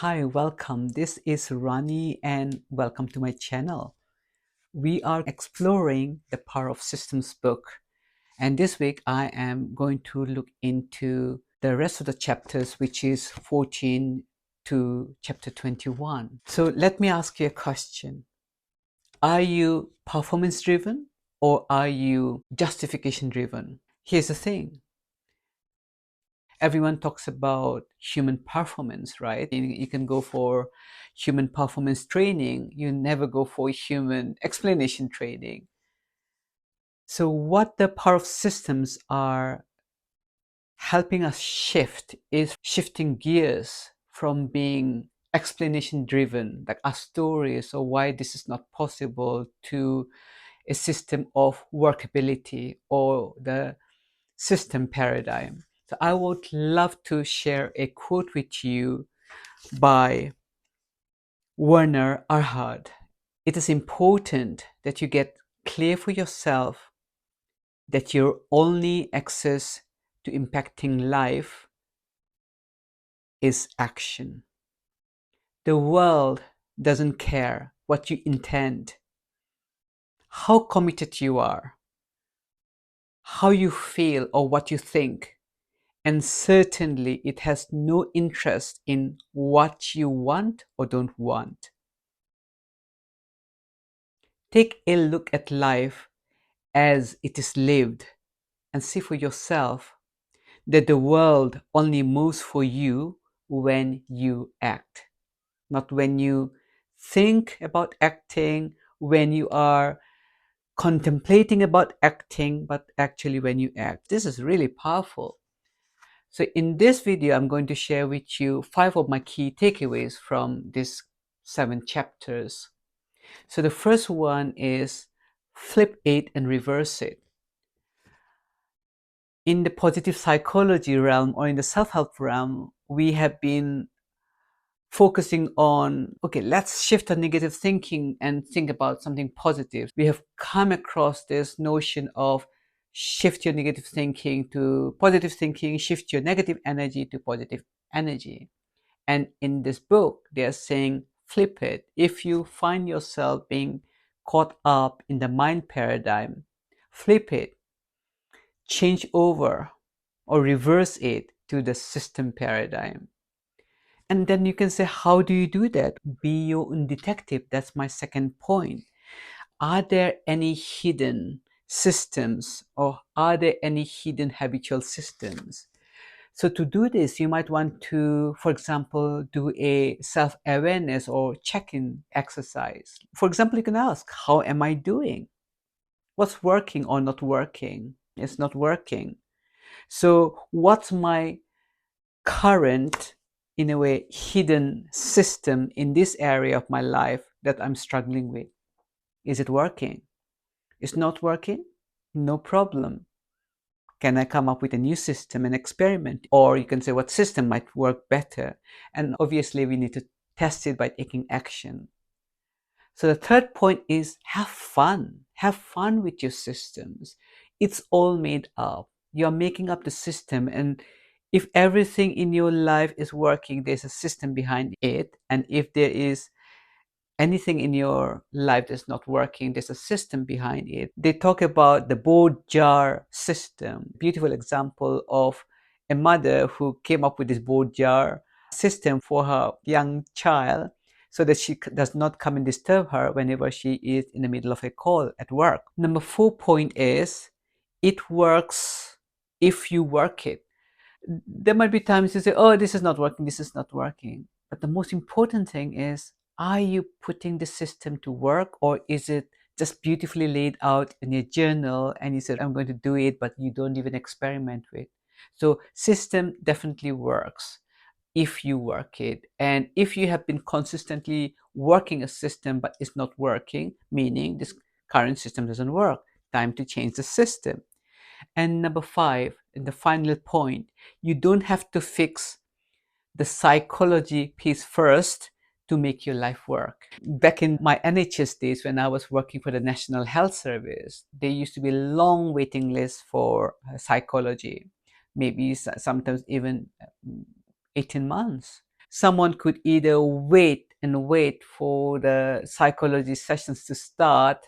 Hi, welcome. This is Rani and welcome to my channel. We are exploring the Power of Systems book, and this week I am going to look into the rest of the chapters, which is 14 to chapter 21. So let me ask you a question. Are you performance driven or are you justification driven? Here's the thing. Everyone talks about human performance, right? You can go for human performance training, you never go for human explanation training. So what the power of systems are helping us shift is shifting gears from being explanation driven, like our stories or why this is not possible, to a system of workability or the system paradigm. So I would love to share a quote with you by Werner Erhard. It is important that you get clear for yourself that your only access to impacting life is action. The world doesn't care what you intend, how committed you are, how you feel, or what you think. And certainly, it has no interest in what you want or don't want. Take a look at life as it is lived and see for yourself that the world only moves for you when you act, not when you think about acting, when you are contemplating about acting, but actually when you act. This is really powerful. So in this video, I'm going to share with you 5 of my key takeaways from these 7 chapters. So the first one is flip it and reverse it. In the positive psychology realm or in the self-help realm, we have been focusing on, okay, let's shift our negative thinking and think about something positive. We have come across this notion of shift your negative thinking to positive thinking, shift your negative energy to positive energy. And in this book, they are saying flip it. If you find yourself being caught up in the mind paradigm, flip it, change over or reverse it to the system paradigm. And then you can say, how do you do that? Be your own detective. That's my second point. Are there any hidden systems or are there any hidden habitual systems? So to do this, you might want to, for example, do a self-awareness or check-in exercise. For example, you can ask, how am I doing? What's working or not working? It's not working. So what's my current, in a way, hidden system in this area of my life that I'm struggling with? Is it working? It's not working? No problem. Can I come up with a new system and experiment? Or you can say what system might work better. And obviously we need to test it by taking action. So the third point is have fun. Have fun with your systems. It's all made up. You're making up the system, and if everything in your life is working, there's a system behind it. And if there is anything in your life that's not working, there's a system behind it. They talk about the board jar system. Beautiful example of a mother who came up with this board jar system for her young child so that she does not come and disturb her whenever she is in the middle of a call at work. Number 4 point is it works if you work it. There might be times you say, oh, this is not working, this is not working. But the most important thing is, are you putting the system to work, or is it just beautifully laid out in your journal and you said, I'm going to do it, but you don't even experiment with? So system definitely works if you work it. And if you have been consistently working a system but it's not working, meaning this current system doesn't work, time to change the system. And number 5, and the final point, you don't have to fix the psychology piece first to make your life work. Back in my NHS days, when I was working for the National Health Service, there used to be long waiting lists for psychology, maybe sometimes even 18 months. Someone could either wait and wait for the psychology sessions to start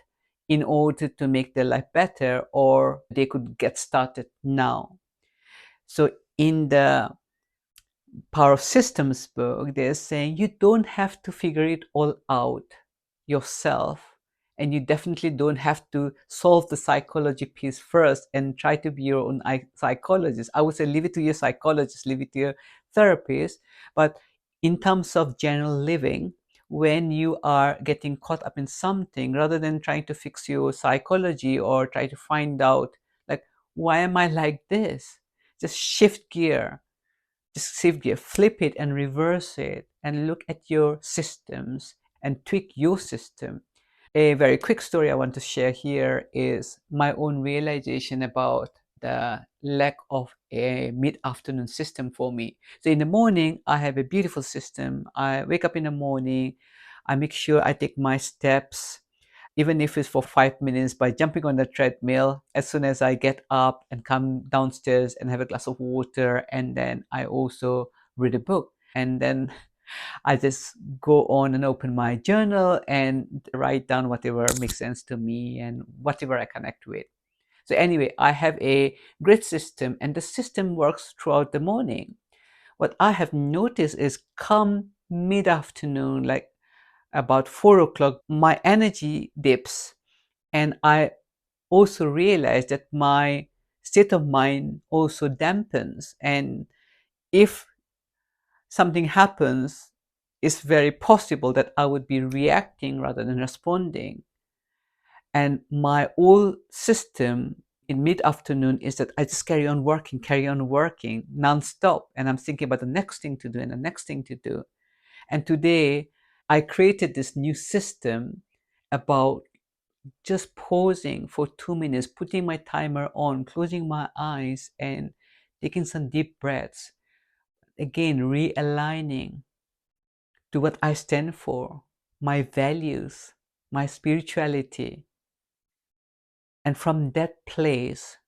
in order to make their life better, or they could get started now. So in the Power of Systems book, they're saying you don't have to figure it all out yourself. And you definitely don't have to solve the psychology piece first and try to be your own psychologist. I would say leave it to your psychologist, leave it to your therapist. But in terms of general living, when you are getting caught up in something, rather than trying to fix your psychology or try to find out, like, why am I like this? Just shift gear, just simply flip it and reverse it and look at your systems and tweak your system. A very quick story I want to share here is my own realization about the lack of a mid-afternoon system for me. So in the morning, I have a beautiful system. I wake up in the morning, I make sure I take my steps, even if it's for 5 minutes, by jumping on the treadmill. As soon as I get up and come downstairs and have a glass of water, and then I also read a book. And then I just go on and open my journal and write down whatever makes sense to me and whatever I connect with. So, anyway, I have a great system, and the system works throughout the morning. What I have noticed is come mid afternoon, like about 4 o'clock, my energy dips, and I also realize that my state of mind also dampens. And if something happens, it's very possible that I would be reacting rather than responding. And my old system in mid-afternoon is that I just carry on working non-stop. And I'm thinking about the next thing to do and the next thing to do. And today I created this new system about just pausing for 2 minutes, putting my timer on, closing my eyes, and taking some deep breaths. Again, realigning to what I stand for, my values, my spirituality. And from that place,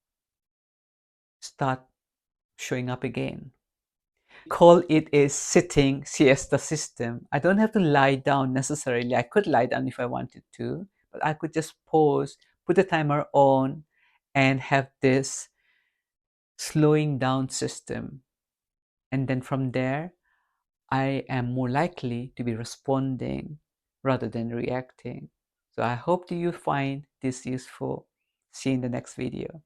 start showing up again. Call it a sitting siesta system. I don't have to lie down necessarily. I could lie down if I wanted to, but I could just pause, put the timer on, and have this slowing down system. And then from there, I am more likely to be responding rather than reacting. So I hope that you find this useful. See you in the next video.